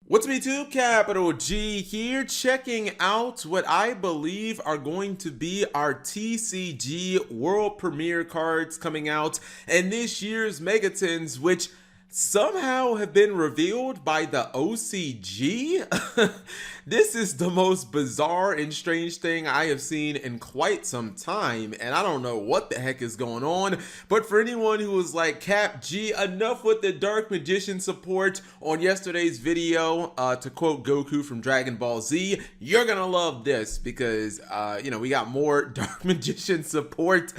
What's up YouTube? Capital G here, checking out what I believe are going to be our TCG World Premiere cards coming out in this year's Megatons, which somehow have been revealed by the OCG. This is the most bizarre and strange thing I have seen in quite some time, and I don't know what the heck is going on. But for anyone who was like, Cap G, enough with the Dark Magician support on yesterday's video, to quote Goku from Dragon Ball Z, you're gonna love this because we got more Dark Magician support.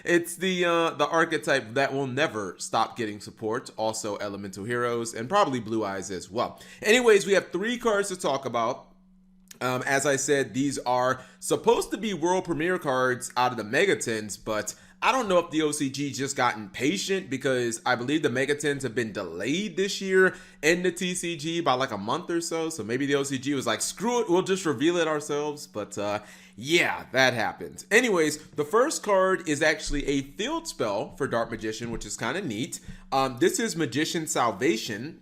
It's the archetype that will never stop getting support. Also Elemental Heroes and probably Blue Eyes as well. Anyways, we have 3 cards to talk about. As I said, these are supposed to be world premiere cards out of the Megatons, but I don't know if the OCG just got impatient because I believe the Megatons have been delayed this year in the TCG by like a month or so. So maybe the OCG was like, screw it, we'll just reveal it ourselves. But yeah, that happened. Anyways, the first card is actually a field spell for Dark Magician, which is kind of neat. This is Magician Salvation.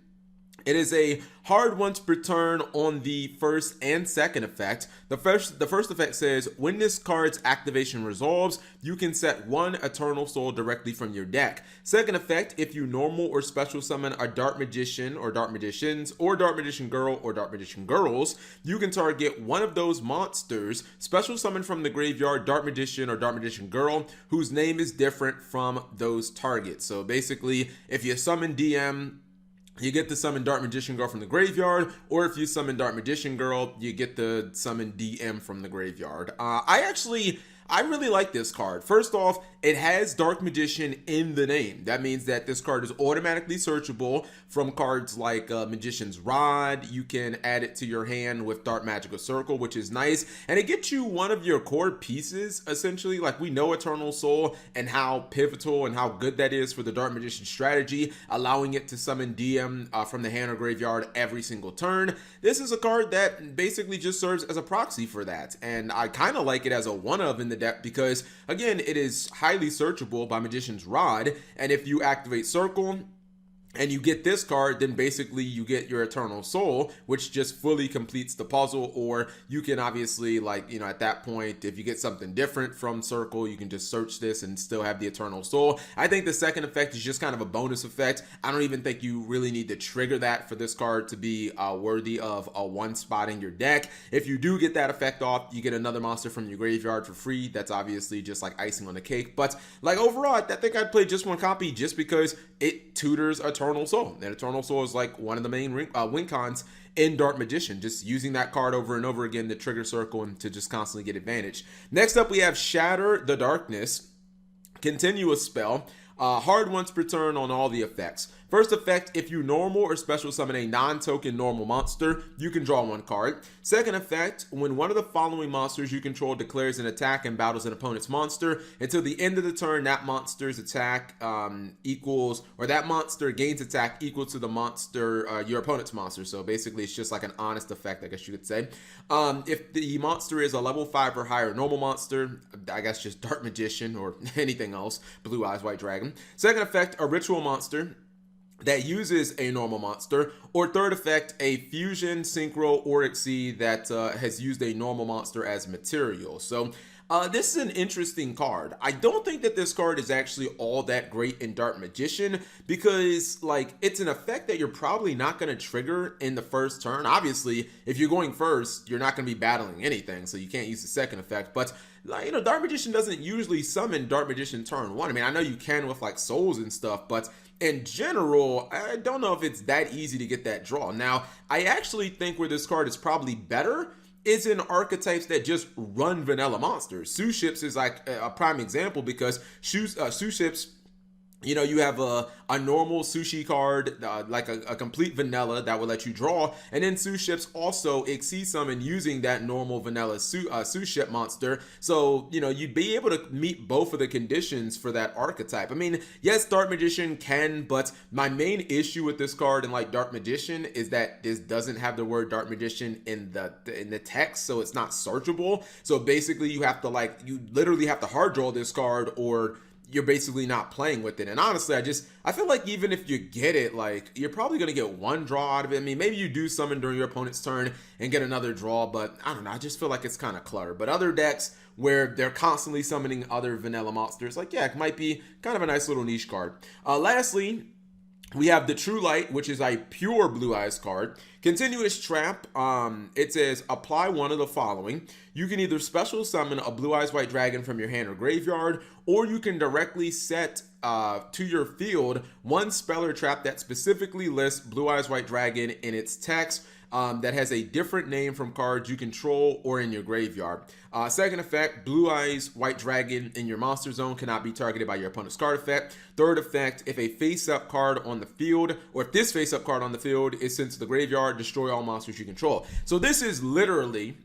It is a hard once per turn on the first and second effect. The first effect says, when this card's activation resolves, you can set 1 Eternal Soul directly from your deck. Second effect, if you normal or special summon a Dark Magician or Dark Magicians or Dark Magician Girl or Dark Magician Girls, you can target one of those monsters, special summon from the graveyard Dark Magician or Dark Magician Girl, whose name is different from those targets. So basically, if you summon DM, you get to summon Dark Magician Girl from the graveyard, or if you summon Dark Magician Girl, you get to summon DM from the graveyard. I really like this card. First off, it has Dark Magician in the name. That means that this card is automatically searchable from cards like Magician's Rod. You can add it to your hand with Dark Magical Circle, which is nice. And it gets you one of your core pieces, essentially. Like, we know Eternal Soul and how pivotal and how good that is for the Dark Magician strategy, allowing it to summon DM from the hand or graveyard every single turn. This is a card that basically just serves as a proxy for that. And I kind of like it as a one-of in the deck because, again, it is highly searchable by Magician's Rod, and if you activate Circle and you get this card, then basically you get your Eternal Soul, which just fully completes the puzzle. Or you can obviously, like, at that point, if you get something different from Circle, you can just search this and still have the Eternal Soul. I think the second effect is just kind of a bonus effect. I don't even think you really need to trigger that for this card to be worthy of a one spot in your deck. If you do get that effect off, you get another monster from your graveyard for free. That's obviously just like icing on the cake. But like overall, I think I'd play just one copy just because it tutors Eternal Soul. And Eternal Soul is like one of the main win cons in Dark Magician, just using that card over and over again to trigger Circle and to just constantly get advantage. Next up, we have Shatter the Darkness. Continuous spell. Hard once per turn on all the effects. First effect, if you normal or special summon a non-token normal monster, you can draw 1 card. Second effect, when one of the following monsters you control declares an attack and battles an opponent's monster, until the end of the turn, that monster's attack that monster gains attack equal to the monster, your opponent's monster. So basically, it's just like an honest effect, I guess you could say. If the monster is a level 5 or higher normal monster, I guess just Dark Magician or anything else, Blue Eyes White Dragon. Second effect, a ritual monster that uses a normal monster, or third effect, a fusion, synchro, or exceed that has used a normal monster as material. So this is an interesting card. I don't think that this card is actually all that great in Dark Magician because, like, it's an effect that you're probably not going to trigger in the first turn. Obviously, if you're going first, you're not going to be battling anything, so you can't use the second effect. But Dark Magician doesn't usually summon Dark Magician turn 1. I mean, I know you can with like souls and stuff, but in general, I don't know if it's that easy to get that draw. Now, I actually think where this card is probably better is in archetypes that just run vanilla monsters. Sue Ships is like a prime example because Sue Ships, you have a normal sushi card, like a complete vanilla that will let you draw, and then Sue Ships also exceed summon using that normal vanilla Sue Ship monster. So, you'd be able to meet both of the conditions for that archetype. I mean, yes, Dark Magician can, but my main issue with this card in like Dark Magician is that this doesn't have the word Dark Magician in the text, so it's not searchable. So basically, you literally have to hard draw this card, or you're basically not playing with it. And honestly, I feel like even if you get it, like, you're probably going to get one draw out of it. I mean, maybe you do summon during your opponent's turn and get another draw, but I don't know, I just feel like it's kind of clutter. But other decks where they're constantly summoning other vanilla monsters, like, yeah, it might be kind of a nice little niche card. Lastly, we have the True Light, which is a pure Blue Eyes card. Continuous Trap, it says apply one of the following. You can either special summon a Blue Eyes White Dragon from your hand or graveyard, or you can directly set to your field one spell or trap that specifically lists Blue Eyes White Dragon in its text. That has a different name from cards you control or in your graveyard. Second effect, Blue Eyes White Dragon in your monster zone cannot be targeted by your opponent's card effect. Third effect, if a face-up card on the field, or if this face-up card on the field is sent to the graveyard, destroy all monsters you control. So this is literally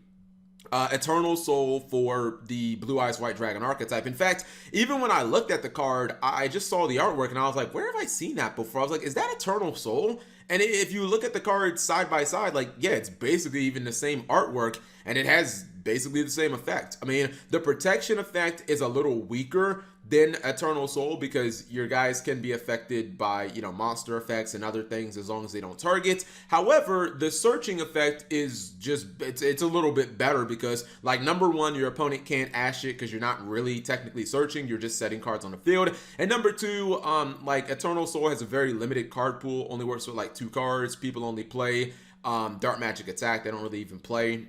Eternal Soul for the Blue Eyes White Dragon archetype. In fact, even when I looked at the card, I just saw the artwork and I was like, where have I seen that before? I was like, is that Eternal Soul? And if you look at the cards side by side, like, yeah, it's basically even the same artwork, and it has basically the same effect. I mean, the protection effect is a little weaker than Eternal Soul because your guys can be affected by, you know, monster effects and other things as long as they don't target. However, the searching effect is just, it's a little bit better because, like, number one, your opponent can't ash it because you're not really technically searching, you're just setting cards on the field. And number two, like, Eternal Soul has a very limited card pool, only works with like 2 cards. People only play Dark Magic Attack, they don't really even play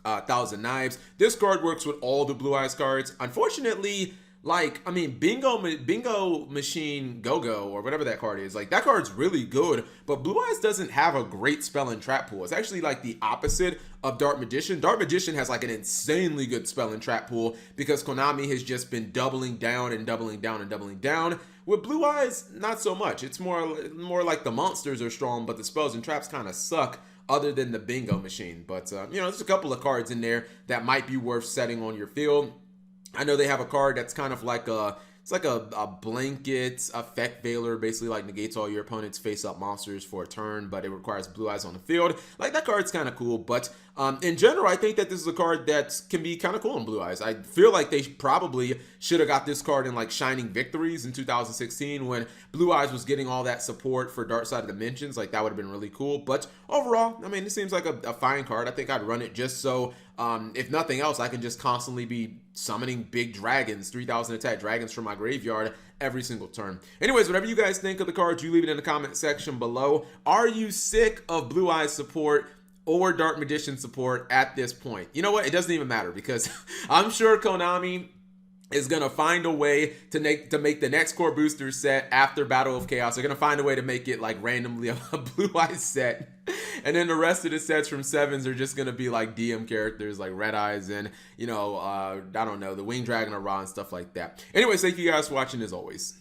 Thousand Knives. This card works with all the Blue Eyes cards. Unfortunately, like, I mean, Bingo Machine Go-Go, or whatever that card is, like, that card's really good, but Blue Eyes doesn't have a great spell and trap pool. It's actually like the opposite of Dark Magician. Dark Magician has like an insanely good spell and trap pool because Konami has just been doubling down and doubling down and doubling down. With Blue Eyes, not so much. It's more like the monsters are strong, but the spells and traps kind of suck, other than the Bingo Machine. But, you know, there's a couple of cards in there that might be worth setting on your field. I know they have a card that's kind of like it's like a blanket effect veiler, basically like negates all your opponent's face-up monsters for a turn, but it requires Blue Eyes on the field. Like, that card's kind of cool, but in general, I think that this is a card that can be kind of cool in Blue Eyes. I feel like they probably should have got this card in like Shining Victories in 2016 when Blue Eyes was getting all that support for Dark Side of Dimensions. Like, that would have been really cool. But overall, I mean, it seems like a fine card. I think I'd run it just so, if nothing else, I can just constantly be summoning big dragons, 3,000 attack dragons from my graveyard every single turn. Anyways, whatever you guys think of the cards, you leave it in the comment section below. Are you sick of Blue Eyes support or Dark Magician support at this point? You know what? It doesn't even matter because I'm sure Konami is going to find a way to make the next core booster set after Battle of Chaos. They're going to find a way to make it like randomly a Blue Eyes set. And then the rest of the sets from 7s are just going to be like DM characters like Red Eyes and, you know, I don't know, the Winged Dragon or Ra and stuff like that. Anyways, thank you guys for watching as always.